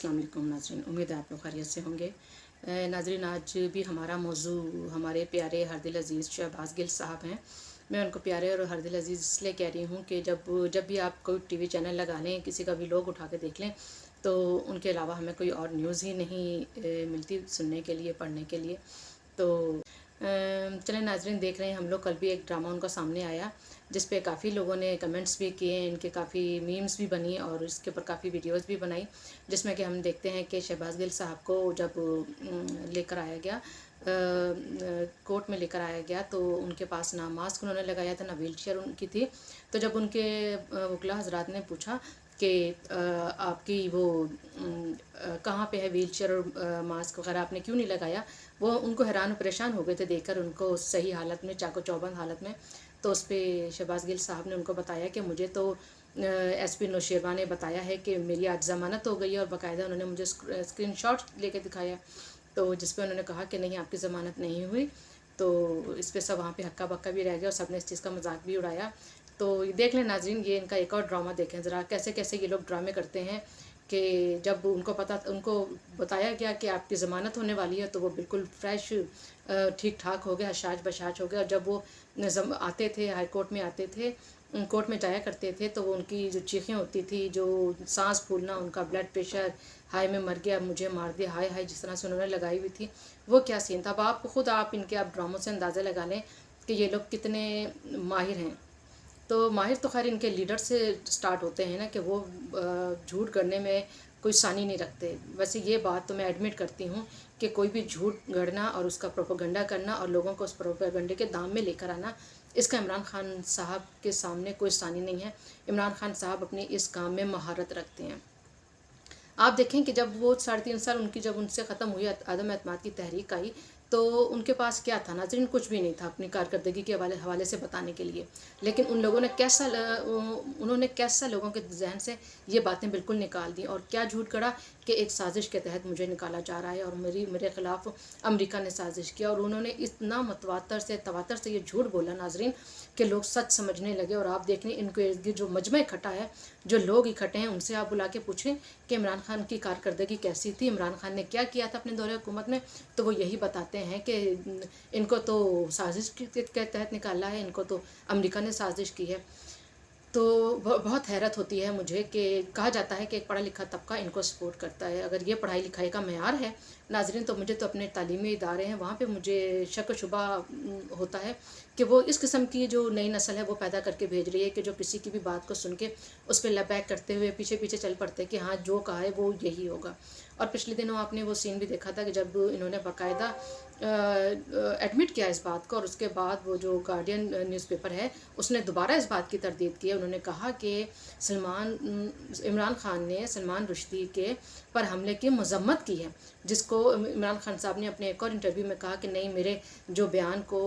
अस्सलाम वालेकुम नाज़रीन, उम्मीद है आप लोग खैरियत से होंगे। नाज़रीन, आज भी हमारा मौजू हमारे प्यारे हरदिल अज़ीज़ शहबाज गिल साहब हैं। मैं उनको प्यारे और हरदिल अज़ीज़ इसलिए कह रही हूँ कि जब भी आप कोई टीवी चैनल लगा लें, किसी का भी लोग उठा के देख लें, तो उनके अलावा हमें कोई और न्यूज़ ही नहीं मिलती सुनने के लिए, पढ़ने के लिए। तो चलें नाज़रीन, देख रहे हैं हम लोग, कल भी एक ड्रामा उनका सामने आया जिस पे काफ़ी लोगों ने कमेंट्स भी किए, इनके काफ़ी मीम्स भी बनी और इसके ऊपर काफ़ी वीडियोस भी बनाई, जिसमें कि हम देखते हैं कि शहबाज गिल साहब को जब लेकर आया गया, कोर्ट में लेकर आया गया, तो उनके पास ना मास्क उन्होंने लगाया था, ना व्हील चेयर उनकी थी। तो जब उनके वकील हजरात ने पूछा कि आपकी वो कहाँ पे है व्हील चेयर और मास्क वगैरह आपने क्यों नहीं लगाया, वो उनको हैरान और परेशान हो गए थे देखकर उनको सही हालत में, चाको चौबंद हालत में। तो उस पर शहबाज गिल साहब ने उनको बताया कि मुझे तो एसपी नौशेरवा ने बताया है कि मेरी आज ज़मानत हो गई है, और बाकायदा उन्होंने मुझे स्क्रीनशॉट लेके दिखाया, तो जिस पे उन्होंने कहा कि नहीं, आपकी ज़मानत नहीं हुई। तो इस पर सब वहाँ पे हक्का बक्का भी रह गया और सब ने इस चीज़ का मजाक भी उड़ाया। तो देख लें नाजरीन, ये इनका एक और ड्रामा देखें ज़रा, कैसे कैसे ये लोग ड्रामे करते हैं कि जब उनको बताया गया कि आपकी ज़मानत होने वाली है, तो वो बिल्कुल फ्रेश ठीक ठाक हो गए, हशाश बशाश हो गए। और जब वो आते थे, हाई कोर्ट में आते थे, कोर्ट में जाया करते थे, तो वो उनकी जो चीखें होती थी, जो सांस फूलना, उनका ब्लड प्रेशर, हाय मैं मर गया, मुझे मार दिया, हाय हाय, जिस तरह से उन्होंने लगाई हुई थी, वो क्या सीन था। अब आप खुद इनके आप ड्रामों से अंदाज़ा लगा लें कि ये लोग कितने माहिर हैं। तो माहिर तो खैर इनके लीडर से स्टार्ट होते हैं ना, कि वो झूठ करने में कोई सानी नहीं रखते। वैसे ये बात तो मैं एडमिट करती हूँ कि कोई भी झूठ गढ़ना और उसका प्रोपेगेंडा करना और लोगों को उस प्रोपेगेंडे के दाम में लेकर आना, इसका इमरान खान साहब के सामने कोई सानी नहीं है। इमरान खान साहब अपने इस काम में महारत रखते हैं। आप देखें कि जब वो 3.5 साल जब उनसे ख़त्म हुई, आदम एतमाद की तहरीक आई, तो उनके पास क्या था नाज़रीन? कुछ भी नहीं था अपनी कारकर्दगी के हवाले से बताने के लिए। लेकिन उन्होंने कैसा लोगों के जहन से ये बातें बिल्कुल निकाल दी, और क्या झूठ गढ़ा कि एक साजिश के तहत मुझे निकाला जा रहा है और मेरे ख़िलाफ़ अमेरिका ने साजिश किया। और उन्होंने इतना तवातर से ये झूठ बोला नाज़रीन कि लोग सच समझने लगे। और आप देख लें, इनके इर्द गिर्द जो मजमा इकट्ठा है, जो लोग इकट्ठे हैं, उनसे आप बुला के पूछें कि इमरान खान की कारकर्दगी कैसी थी, इमरान खान ने क्या किया था अपने दौरे हुकूमत में, तो वो यही बताते हैं कि इनको तो साजिश के तहत निकाला है, इनको तो अमेरिका ने साजिश की है। तो बहुत हैरत होती है मुझे कि कहा जाता है कि एक पढ़ा लिखा तबका इनको सपोर्ट करता है। अगर ये पढ़ाई लिखाई का मेयार है नाजरीन, तो मुझे तो अपने तालीमी इदारे हैं, वहाँ पे मुझे शक शुबा होता है कि वो इस किस्म की जो नई नस्ल है वो पैदा करके भेज रही है कि जो किसी की भी बात को सुन के उस पर लबैक करते हुए पीछे पीछे चल पड़ते हैं कि हाँ, जो कहा है वो यही होगा। और पिछले दिनों आपने वो सीन भी देखा था कि जब इन्होंने बाकायदा एडमिट किया इस बात को, और उसके बाद वो जो गार्डियन न्यूज़पेपर है उसने दोबारा इस बात की तरदीद की है। उन्होंने कहा कि इमरान खान ने सलमान रुश्दी के पर हमले की मजम्मत की है, जिसको इमरान खान साहब ने अपने एक और इंटरव्यू में कहा कि नहीं, मेरे जो बयान को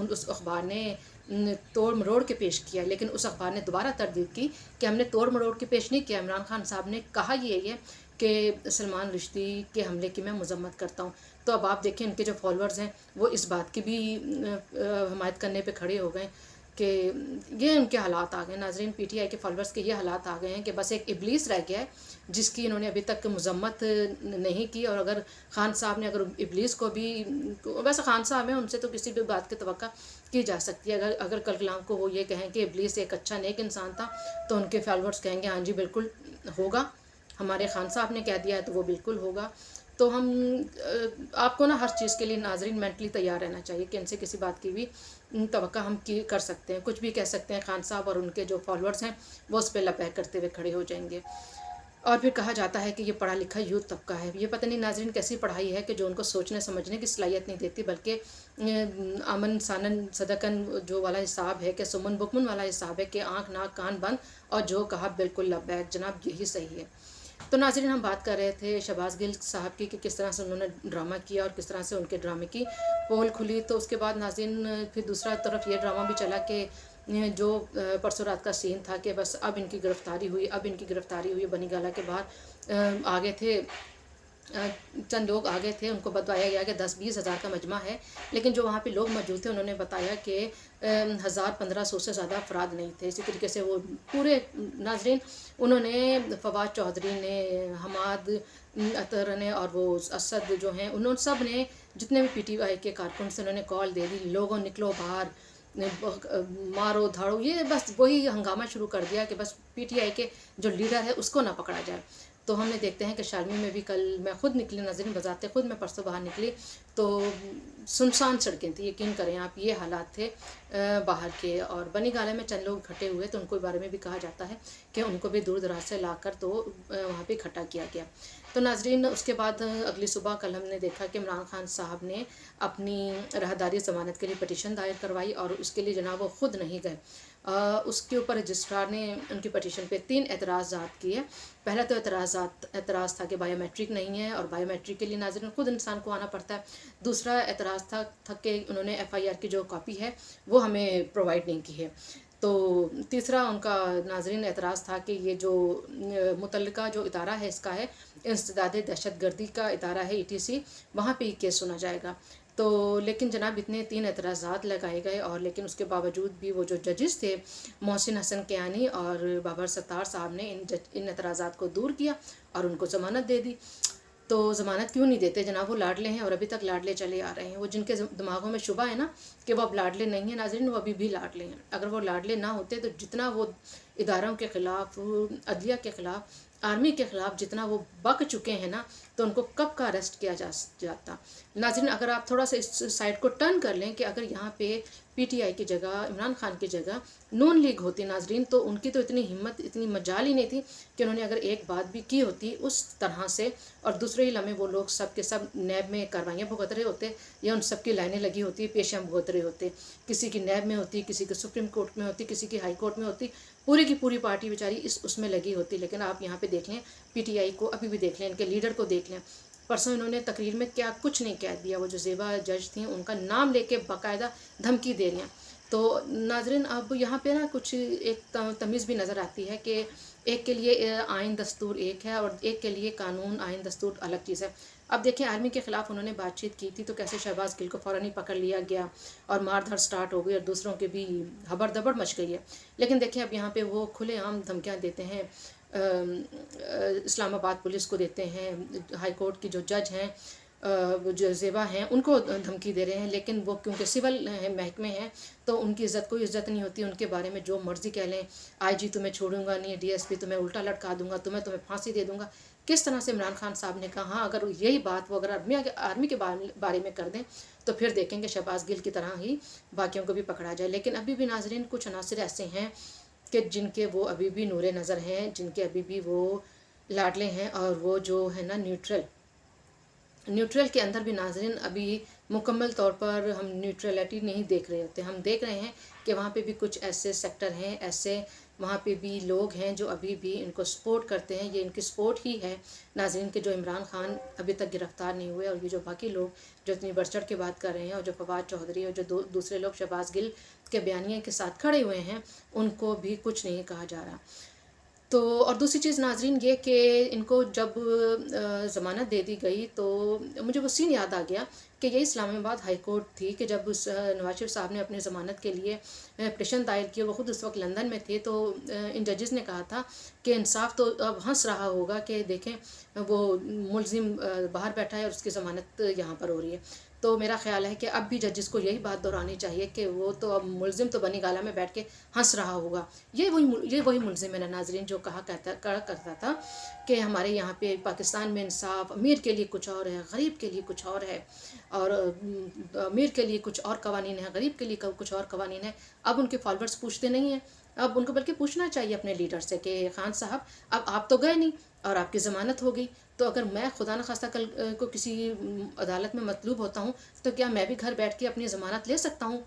उस अखबार ने तोड़ मरोड़ के पेश किया। लेकिन उस अखबार ने दोबारा तरदीद की कि हमने तोड़ मरोड़ के पेश नहीं किया। इमरान खान साहब ने कहा ये है कि सलमान रुश्दी के हमले की मैं मजम्मत करता हूँ। तो अब आप देखें, इनके जो फॉलोअर्स हैं वो इस बात की भी हमायत करने पे खड़े हो गए कि ये उनके हालात आ गए नाजरीन। पीटीआई के फॉलोअर्स के ये हालात आ गए हैं कि बस एक इबलीस रह गया है जिसकी इन्होंने अभी तक मजम्मत नहीं की। और अगर खान साहब ने अगर इबलीस को भी, वैसे खान साहब हैं, उनसे तो किसी भी बात की तवक्का की जा सकती है। अगर कल कलाम को वो ये कहें कि इबलीस एक अच्छा नेक इंसान था, तो उनके फॉलोअर्स कहेंगे हाँ जी बिल्कुल होगा, हमारे खान साहब ने कह दिया है तो वो बिल्कुल होगा। तो हम आपको ना हर चीज़ के लिए नाजरीन मेंटली तैयार रहना चाहिए कि इनसे किसी बात की भी तवक्का हम कर सकते हैं, कुछ भी कह सकते हैं। खान साहब और उनके जो फॉलोअर्स हैं वो उस पर लपैक करते हुए खड़े हो जाएंगे। और फिर कहा जाता है कि ये पढ़ा लिखा यूथ तबका है। ये पता नहीं नाजरीन कैसी पढ़ाई है कि जो उनको सोचने समझने की सलाहियत नहीं देती, बल्कि अमन सानन सदकन जो वाला हिसाब है, कि सुमन बुकमन वाला हिसाब है कि आँख नाक कान बंद और जो कहा बिल्कुल लबैक, जनाब यही सही है। तो नाज़रीन, हम बात कर रहे थे शहबाज गिल साहब की कि किस तरह से उन्होंने ड्रामा किया और किस तरह से उनके ड्रामे की पोल खुली। तो उसके बाद नाज़रीन फिर दूसरा तरफ ये ड्रामा भी चला कि जो परसों रात का सीन था कि बस अब इनकी गिरफ्तारी हुई, बनीगाला के बाहर आ गए थे चंद लोग आ गए थे, उनको बताया गया कि 10-20 हज़ार का मजमा है, लेकिन जो वहाँ पे लोग मौजूद थे उन्होंने बताया कि 1000-1500 से ज़्यादा अफराद नहीं थे। इसी तरीके से वो पूरे नाजरीन, उन्होंने फवाद चौधरी ने, हमाद अतर ने और वो असद जो हैं, उन्होंने सब ने, जितने भी पीटीआई के कारकुन से, उन्होंने कॉल दे दी, लोगों निकलो बाहर, मारो धाड़ो, ये बस वही हंगामा शुरू कर दिया कि बस पीटीआई के जो लीडर है उसको ना पकड़ा जाए। तो हमने देखते हैं कि शालमी में भी कल मैं खुद निकली, नाज़रीन बजाते खुद मैं परसों बाहर निकली तो सुनसान सड़कें थी, यकीन करें आप, ये हालात थे बाहर के। और बनी गाला में चंद लोग इकट्ठे हुए तो उनको बारे में भी कहा जाता है कि उनको भी दूर दराज से लाकर तो वहाँ पे इकट्ठा किया गया। तो नाजरीन, उसके बाद अगली सुबह कल हमने देखा कि इमरान खान साहब ने अपनी राहदारी ज़मानत के लिए पटिशन दायर करवाई और उसके लिए जनाब वो ख़ुद नहीं गए। उसके ऊपर रजिस्ट्रार ने उनकी पटिशन पे 3 एतराज़ात किए। पहला तो एतराज़ था कि बायोमेट्रिक नहीं है और बायोमेट्रिक के लिए नाज़रीन ख़ुद इंसान को आना पड़ता है। दूसरा एतराज़ था कि उन्होंने एफआईआर की जो कॉपी है वो हमें प्रोवाइड नहीं की है। तो तीसरा उनका नाज़रीन एतराज़ था कि ये जो मुतल्लिका जो इदारा है इसका है इंसदाद दहशतगर्दी का इदारा है ETC, वहाँ पे केस सुना जाएगा। तो लेकिन जनाब इतने 3 एतराज़ात लगाए गए और लेकिन उसके बावजूद भी वो जो जजेस थे मोहसिन हसन कियानी और बाबर सत्तार साहब ने इन एतराज़ात को दूर किया और उनको ज़मानत दे दी। तो ज़मानत क्यों नहीं देते जनाब, वो लाडले हैं और अभी तक लाडले चले आ रहे हैं। वो जिनके दिमागों में शुबा है ना कि वो अब लाडले नहीं हैं नाज़रीन, वो अभी भी लाडले हैं। अगर वो लाडले ना होते तो जितना वो इदारों के ख़िलाफ़, अदलिया के ख़िलाफ़, आर्मी के ख़िलाफ़ जितना वो बक चुके हैं ना, तो उनको कब का अरेस्ट किया जाता। नाज़रीन, अगर आप थोड़ा सा इस साइड को टर्न कर लें कि अगर यहाँ पे पीटीआई की जगह, इमरान खान की जगह नून लीग होती नाज़रीन, तो उनकी तो इतनी हिम्मत, इतनी मजाल ही नहीं थी कि उन्होंने अगर एक बात भी की होती उस तरह से, और दूसरे ही लम्हे वो लोग सब के सब नैब में कार्रवाइयाँ भुगत रहे होते या उन सब की लाइनें लगी होती, पेशियाँ भुगत रहे होते। किसी की नैब में होती, किसी की सुप्रीम कोर्ट में होती, किसी की हाई कोर्ट में होती, पूरी की पूरी पार्टी बेचारी उसमें लगी होती। लेकिन आप यहाँ पे देख लें पीटीआई को, अभी भी देख लें, इनके लीडर को देख लें, परसों इन्होंने तकरीर में क्या कुछ नहीं कह दिया। वो जो ज़ेबा जज थी उनका नाम लेके बाकायदा धमकी दे रही हैं। तो नाजरीन, अब यहाँ पे ना कुछ एक तमीज़ भी नज़र आती है कि एक के लिए आइन दस्तूर एक है और एक के लिए कानून आइन दस्तूर अलग चीज़ है। अब देखें, आर्मी के ख़िलाफ़ उन्होंने बातचीत की थी तो कैसे शहबाज गिल को फ़ौरन ही पकड़ लिया गया और मार धाड़ स्टार्ट हो गई और दूसरों के भी हबर दबड़ मच गई है। लेकिन देखें, अब यहाँ पे वो खुलेआम धमकियाँ देते हैं, इस्लामाबाद पुलिस को देते हैं, हाई कोर्ट की जो जज हैं, जो ज़ेबा हैं, उनको धमकी दे रहे हैं। लेकिन वो क्योंकि सिविल महकमे हैं तो उनकी कोई इज़्ज़त नहीं होती, उनके बारे में जो मर्ज़ी कह लें, IG तुम्हें छोड़ूंगा नहीं, DSP तुम्हें उल्टा लटका दूंगा, तुम्हें फांसी दे दूंगा। किस तरह से इमरान खान साहब ने कहा, हाँ, अगर यही बात वो अगर आर्मी के बारे में कर दें तो फिर देखेंगे शहबाज गिल की तरह ही बाकियों को भी पकड़ा जाए। लेकिन अभी भी नाजरीन, कुछ अनासर ऐसे हैं कि जिनके वो अभी भी नूरे नज़र हैं, जिनके अभी भी वो लाडले हैं, और वो जो है ना न्यूट्रल के अंदर भी नाजरीन अभी मुकम्मल तौर पर हम न्यूट्रलिटी नहीं देख रहे होते। हम देख रहे हैं कि वहाँ पे भी कुछ ऐसे सेक्टर हैं, ऐसे वहाँ पे भी लोग हैं जो अभी भी इनको सपोर्ट करते हैं। ये इनकी सपोर्ट ही है नाजरीन के जो इमरान खान अभी तक गिरफ़्तार नहीं हुए, और ये जो बाकी लोग जो इतनी बढ़ चढ़ के बात कर रहे हैं, और जो फवाद चौधरी और जो दूसरे लोग शहबाज गिल के बयानिए के साथ खड़े हुए हैं, उनको भी कुछ नहीं कहा जा रहा। तो और दूसरी चीज़ नाजरीन ये कि इनको जब ज़मानत दे दी गई तो मुझे वो सीन याद आ गया कि ये इस्लामाबाद हाई कोर्ट थी कि जब नवाज शरीफ साहब ने अपनी ज़मानत के लिए पिटीशन दायर किया, वो ख़ुद उस वक्त लंदन में थे। तो इन जजेस ने कहा था कि इंसाफ तो अब हंस रहा होगा कि देखें वो मुलजिम बाहर बैठा है और उसकी ज़मानत यहाँ पर हो रही है। तो मेरा ख्याल है कि अब भी जजेस को यही बात दोहरानी चाहिए कि वो तो अब मुलजिम तो बनी गाला में बैठ के हंस रहा होगा। ये वही मुलजिम है ना नाजरीन, जो कहा करता था कि हमारे यहाँ पे पाकिस्तान में इंसाफ अमीर के लिए कुछ और है, गरीब के लिए कुछ और है, और अमीर के लिए कुछ और कवानीन है, गरीब के लिए कुछ और कवानीन है। अब उनके फॉलोअर्स पूछते नहीं हैं, अब उनको बल्कि पूछना चाहिए अपने लीडर से कि खान साहब अब आप तो गए नहीं और आपकी ज़मानत हो गई, तो अगर मैं खुदा न खास्ता कल को किसी अदालत में मतलूब होता हूँ तो क्या मैं भी घर बैठ के अपनी ज़मानत ले सकता हूँ?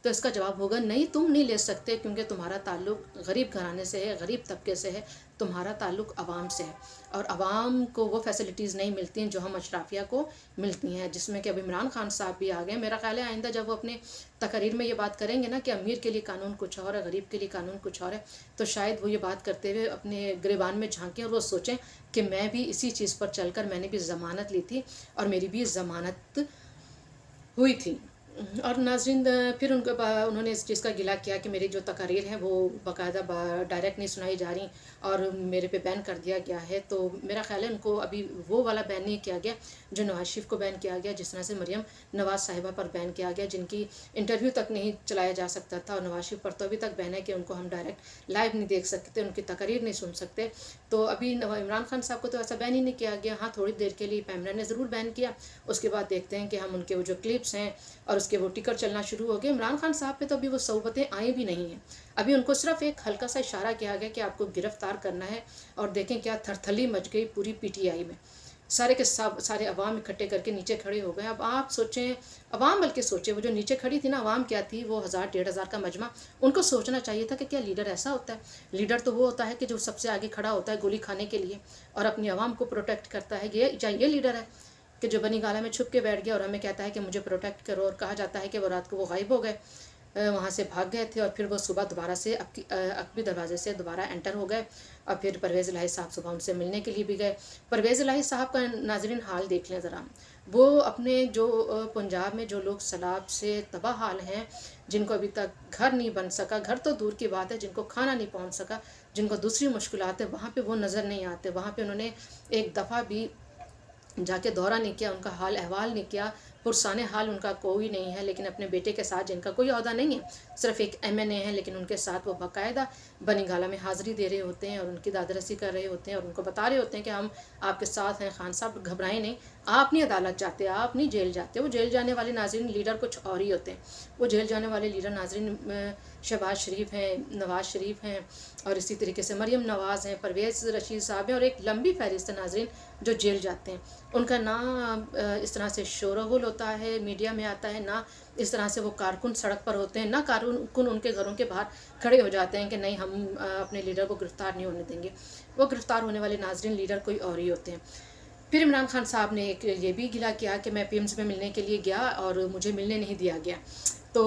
तो इसका जवाब होगा नहीं, तुम नहीं ले सकते, क्योंकि तुम्हारा ताल्लुक गरीब घराने से है, गरीब तबके से है, तुम्हारा ताल्लुक आवाम से है, और आवाम को वो फैसिलिटीज़ नहीं मिलती हैं जो हम अशराफिया को मिलती हैं, जिसमें कि अब इमरान खान साहब भी आ गए। मेरा ख्याल है आइंदा जब वो अपने तकरीर में ये बात करेंगे ना कि अमीर के लिए कानून कुछ और है, गरीब के लिए कानून कुछ और है, तो शायद वो ये बात करते हुए अपने गिरेबान में झांकें और वो सोचें कि मैं भी इसी चीज़ पर चलकर मैंने भी ज़मानत ली थी और मेरी भी ज़मानत हुई थी। और नाज़रीन, फिर उन्होंने इस चीज़ का गिला किया कि मेरी जो तकारीर हैं वो बाकायदा डायरेक्ट नहीं सुनाई जा रही और मेरे पे बैन कर दिया गया है। तो मेरा ख्याल है उनको अभी वो वाला बैन नहीं किया गया जो नवाज शरीफ को बैन किया गया, जिस तरह से मरियम नवाज साहिबा पर बैन किया गया, जिनकी इंटरव्यू तक नहीं चलाया जा सकता था, और नवाज शरीफ पर तो अभी तक बैन है कि उनको हम डायरेक्ट लाइव नहीं देख सकते, उनकी तकारीर नहीं सुन सकते। तो अभी इमरान खान साहब को तो ऐसा बैन ही नहीं किया गया। हाँ, थोड़ी देर के लिए पैमरा ने ज़रूर बैन किया, उसके बाद देखते हैं कि हम उनके वो जो क्लिप्स हैं और उसके वो टिकर चलना शुरू हो गए। इमरान खान साहब पे तो अभी वो सोबतें आई भी नहीं हैं, अभी उनको सिर्फ एक हल्का सा इशारा किया गया कि आपको गिरफ्तार करना है, और देखें क्या थरथली मच गई पूरी पीटीआई में। सारे के सारे अवाम इकट्ठे करके नीचे खड़े हो गए। अब आप सोचें, अवाम बल्कि सोचे, वो जो नीचे खड़ी थी ना, अवाम क्या थी, वो 1000-1500 का मजमा, उनको सोचना चाहिए था कि क्या लीडर ऐसा होता है। लीडर तो वो होता है कि जो सबसे आगे खड़ा होता है गोली खाने के लिए और अपनी आवाम को प्रोटेक्ट करता है। ये लीडर है कि जो बनी गाला में छुप के बैठ गया और हमें कहता है कि मुझे प्रोटेक्ट करो, और कहा जाता है कि वो रात को वो गायब हो गए, वहाँ से भाग गए थे, और फिर वो सुबह दोबारा से अकबी दरवाजे से दोबारा एंटर हो गए, और फिर परवेज़ इलाही साहब सुबह उनसे मिलने के लिए भी गए। परवेज़ इलाही साहब का नाजरीन हाल देख लें ज़रा, वो अपने जो पंजाब में जो लोग सैलाब से तबाह हाल हैं, जिनको अभी तक घर नहीं बन सका, घर तो दूर की बात है, जिनको खाना नहीं पहुँच सका, जिनको दूसरी मुश्किलात है, वहाँ पर वो नज़र नहीं आते। वहाँ पर उन्होंने एक दफ़ा भी जाके दौरा नहीं किया, उनका हाल अहवाल नहीं किया, पुरसाने हाल उनका कोई नहीं है। लेकिन अपने बेटे के साथ, जिनका कोई ओहदा नहीं है, सिर्फ एक एमएनए है, लेकिन उनके साथ वो बाकायदा बनी गाला में हाज़िरी दे रहे होते हैं और उनकी दादरसी कर रहे होते हैं और उनको बता रहे होते हैं कि हम आपके साथ हैं खान साहब, घबराएं नहीं, आप नहीं अदालत जाते, आप नहीं जेल जाते। वो जेल जाने वाले नाज़रीन लीडर कुछ और ही होते हैं। वो जेल जाने वाले लीडर नाज़रीन शहबाज शरीफ हैं, नवाज़ शरीफ हैं, और इसी तरीके से मरियम नवाज़ हैं, परवेज़ रशीद साहब हैं, और एक लंबी फहरिस्त है नाज़रीन जो जेल जाते हैं। उनका ना इस तरह से शोरगुल होता है, मीडिया में आता है, ना इस तरह से वो कारकुन सड़क पर होते हैं, ना कारकुन उनके घरों के बाहर खड़े हो जाते हैं कि नहीं हम अपने लीडर को गिरफ़्तार नहीं होने देंगे। वो गिरफ़्तार होने वाले नाज़रीन लीडर कोई और ही होते हैं। फिर इमरान खान साहब ने एक ये भी गिला किया कि मैं पीएमसी में मिलने के लिए गया और मुझे मिलने नहीं दिया गया। तो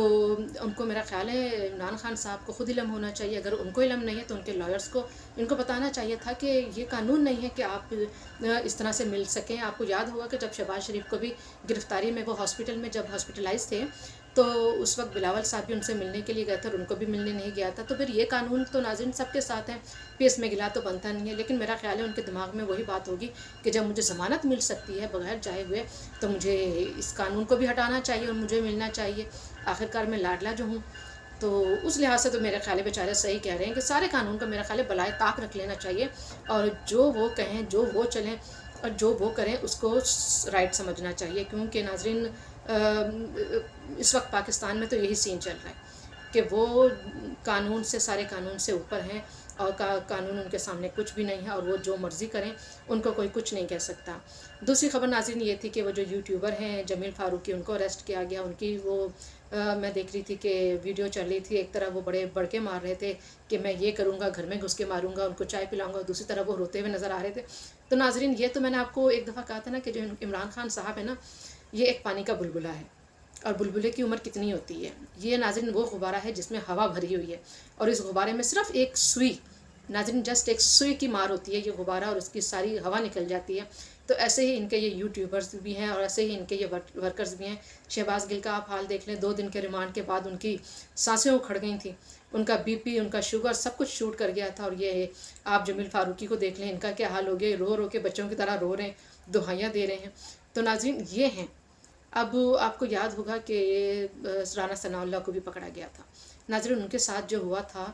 उनको, मेरा ख्याल है इमरान खान साहब को खुद इल्म होना चाहिए, अगर उनको इल्म नहीं है तो उनके लॉयर्स को इनको बताना चाहिए था कि ये कानून नहीं है कि आप इस तरह से मिल सकें। आपको याद होगा कि जब शहबाज शरीफ को भी गिरफ़्तारी में वो हॉस्पिटल में जब हॉस्पिटलाइज थे, तो उस वक्त बिलावल साहब भी उनसे मिलने के लिए गए थे और उनको भी मिलने नहीं गया था। तो फिर ये कानून तो नाज़रीन सबके साथ हैं, पीएस में गिला तो बनता नहीं है। लेकिन मेरा ख्याल है उनके दिमाग में वही बात होगी कि जब मुझे ज़मानत मिल सकती है बगैर जाए हुए, तो मुझे इस कानून को भी हटाना चाहिए और मुझे मिलना चाहिए। आखिरकार मैं लाडला जो हूँ, तो उस लिहाज से तो मेरे ख्याल है बेचारे सही कह रहे हैं कि सारे कानून का मेरा ख्याल है बलाए ताक रख लेना चाहिए, और जो वो कहें, जो वो चलें और जो वो करें उसको राइट समझना चाहिए। क्योंकि नाज़रीन इस वक्त पाकिस्तान में तो यही सीन चल रहा है कि वो कानून से, सारे कानून से ऊपर हैं, और कानून उनके सामने कुछ भी नहीं है, और वो जो मर्ज़ी करें उनको कोई कुछ नहीं कह सकता। दूसरी खबर नाज़रीन ये थी कि वो जो यूट्यूबर हैं जमील फ़ारूकी, उनको अरेस्ट किया गया। उनकी वो मैं देख रही थी कि वीडियो चल रही थी, एक तरफ वो बड़े बड़के मार रहे थे कि मैं ये करूँगा, घर में घुस के मारूँगा, उनको चाय पिलाऊँगा, दूसरी तरफ वो रोते हुए नज़र आ रहे थे। तो नाज़रीन ये तो मैंने आपको एक दफ़ा कहा था ना कि जो इमरान खान साहब है ना, ये एक पानी का बुलबुला है, और बुलबुले की उम्र कितनी होती है। ये नाज़रीन वो गुब्बारा है जिसमें हवा भरी हुई है, और इस गुब्बारे में सिर्फ एक सुई, नाज़रीन जस्ट एक सुई की मार होती है ये गुब्बारा, और उसकी सारी हवा निकल जाती है। तो ऐसे ही इनके ये यूट्यूबर्स भी हैं और ऐसे ही इनके ये वर्कर्स भी हैं। शहबाज गिल का आप हाल देख लें, 2 दिन के रिमांड के बाद उनकी सांसें उखड़ गई थी, उनका बीपी, उनका शुगर सब कुछ शूट कर गया था। और ये आप जमील फ़ारूकी को देख लें, इनका क्या हाल हो गया, रो रो के बच्चों की तरह रो रहे हैं, दुहाइयाँ दे रहे हैं। तो नाज़रीन ये हैं। अब आपको याद होगा कि राना सनाउल्लाह को भी पकड़ा गया था। नाज़रीन उनके साथ जो हुआ था,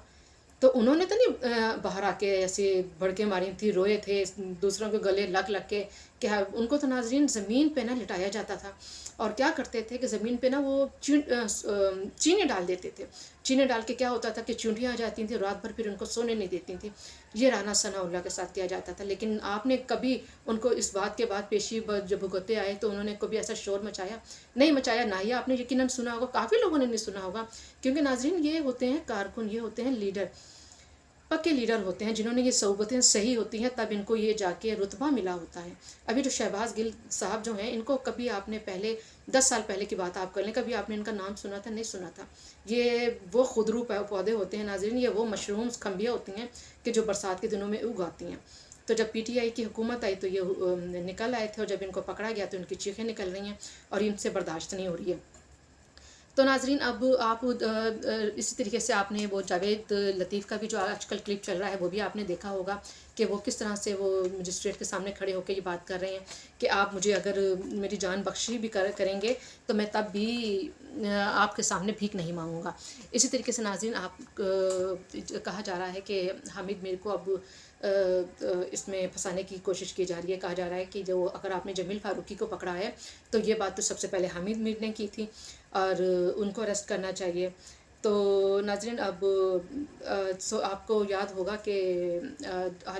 तो उन्होंने तो नहीं बाहर आके ऐसे भड़के मारी थी, रोए थे, दूसरों के गले लग लग के कि उनको तो नाजरीन ज़मीन पे ना लिटाया जाता था, और क्या करते थे कि ज़मीन पे ना वो चीनी डाल देते थे। चीनी डाल के क्या होता था कि चींटियाँ आ जाती थी रात भर, फिर उनको सोने नहीं देती थी। ये राना सनाउल्लाह के साथ किया जाता था। लेकिन आपने कभी उनको इस बात के बाद पेशी जब भुगतते आए तो उन्होंने कभी ऐसा शोर मचाया? नहीं मचाया। ना ही आपने यकीनन सुना होगा, काफ़ी लोगों ने नहीं सुना होगा, क्योंकि नाजरीन ये होते हैं कारकुन, ये होते हैं लीडर, पक्के लीडर होते हैं, जिन्होंने ये सोबतें सही होती हैं तब इनको ये जाके रुतबा मिला होता है। अभी जो शहबाज गिल साहब जो हैं, इनको कभी आपने पहले 10 साल पहले की बात आप कर लें, कभी आपने इनका नाम सुना था? नहीं सुना था। ये वो खुदरू पौधे होते हैं नाज़रीन, ये वो मशरूम्स खम्बियाँ होती हैं कि जो बरसात के दिनों में उग आती हैं। तो जब पीटीआई की हुकूमत आई तो ये निकल आए थे, और जब इनको पकड़ा गया तो इनकी चीखें निकल रही हैं और इनसे बर्दाश्त नहीं हो रही है। तो नाजरीन अब आप इसी तरीके से आपने वो जावेद लतीफ़ का भी जो आजकल क्लिप चल रहा है वो भी आपने देखा होगा कि वो किस तरह से वो मजिस्ट्रेट के सामने खड़े होकर ये बात कर रहे हैं कि आप मुझे अगर मेरी जान बख्शी भी करेंगे तो मैं तब भी आपके सामने भीख नहीं मांगूंगा। इसी तरीके से नाज़रीन आप कहा जा रहा है कि हामिद मीर को अब इसमें फंसाने की कोशिश की जा रही है। कहा जा रहा है कि जो अगर आपने जमील फारूकी को पकड़ा है तो ये बात तो सबसे पहले हामिद मीर ने की थी और उनको अरेस्ट करना चाहिए। तो नाज़रीन अब आपको याद होगा कि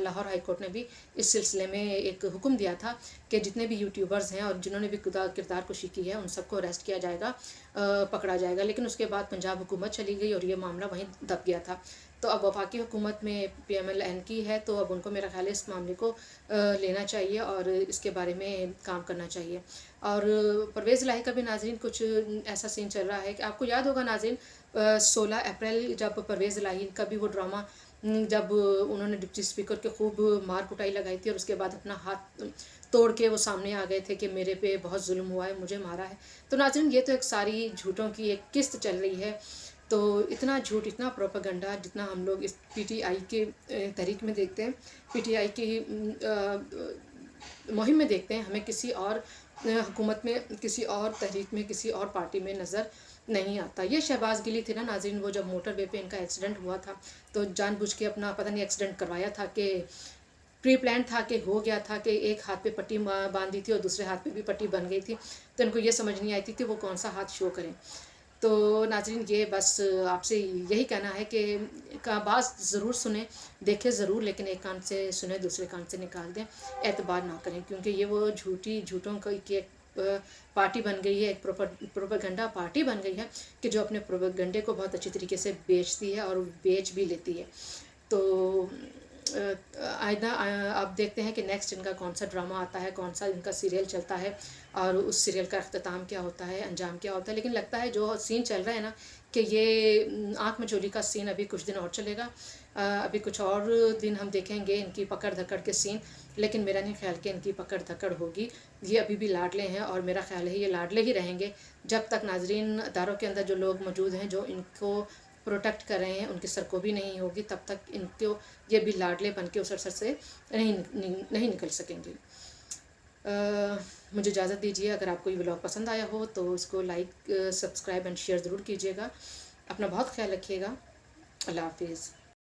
लाहौर हाई कोर्ट ने भी इस सिलसिले में एक हुक्म दिया था कि जितने भी यूट्यूबर्स हैं और जिन्होंने भी किरदार कुशी की है उन सबको अरेस्ट किया जाएगा, पकड़ा जाएगा। लेकिन उसके बाद पंजाब हुकूमत चली गई और ये मामला वहीं दब गया था। तो अब वफाकी हुकूमत में PMLN की है, तो अब उनको मेरा ख्याल है इस मामले को लेना चाहिए और इसके बारे में काम करना चाहिए। और परवेज़ इलाही का भी नाज़रीन कुछ ऐसा सीन चल रहा है कि आपको याद होगा नाज़रीन 16 अप्रैल जब परवेज़ इलाही का भी वो ड्रामा, जब उन्होंने डिप्टी स्पीकर के खूब मार कुटाई लगाई थी और उसके बाद अपना हाथ तोड़ के वो सामने आ गए थे कि मेरे पे बहुत जुल्म हुआ है, मुझे मारा है। तो नाज़रीन ये तो एक सारी झूठों की एक किस्त चल रही है। तो इतना झूठ, इतना प्रोपेगेंडा जितना हम लोग इस PTI के तहरीक में देखते हैं, PTI की मुहिम में देखते हैं, हमें किसी और हुकूमत में, किसी और तहरीक में, किसी और पार्टी में नज़र नहीं आता। ये शहबाज गिली थे ना नाज़रीन, वो जब मोटरवे पे इनका एक्सीडेंट हुआ था तो जानबूझ के अपना पता नहीं एक्सीडेंट करवाया था कि प्री प्लान था कि हो गया था कि एक हाथ पे पट्टी बांधी थी और दूसरे हाथ पे भी पट्टी बन गई थी, तो इनको ये समझ नहीं आई थी कि वो कौन सा हाथ शो करें। तो नाज़रीन ये बस आपसे यही कहना है कि का बात ज़रूर सुने, देखें ज़रूर, लेकिन एक कान से सुने दूसरे कान से निकाल दें, एतबार ना करें, क्योंकि ये वो झूठों की एक पार्टी बन गई है, एक प्रोपेगेंडा पार्टी बन गई है कि जो अपने प्रोपेगेंडे को बहुत अच्छी तरीके से बेचती है और बेच भी लेती है। तो आइंदा आप देखते हैं कि नेक्स्ट इनका कौन सा ड्रामा आता है, कौन सा इनका सीरियल चलता है और उस सीरियल का अख्ताम क्या होता है, अंजाम क्या होता है। लेकिन लगता है जो सीन चल रहा है ना कि ये आँख मचोली का सीन अभी कुछ दिन और चलेगा, अभी कुछ और दिन हम देखेंगे इनकी पकड़ धकड़ के सीन। लेकिन मेरा नहीं ख्याल कि इनकी पकड़ धकड़ होगी, ये अभी भी लाडले हैं और मेरा ख्याल है ये लाडले ही रहेंगे जब तक नाजरीन अदारों के अंदर जो लोग मौजूद हैं जो इनको प्रोटेक्ट कर रहे हैं उनकी सरकोबी नहीं होगी, तब तक इनको ये भी लाडले बन के उस अरसर से नहीं निकल सकेंगे। मुझे इजाज़त दीजिए। अगर आपको ये व्लॉग पसंद आया हो तो इसको लाइक, सब्सक्राइब एंड शेयर ज़रूर कीजिएगा। अपना बहुत ख्याल रखिएगा। अल्लाह हाफिज़।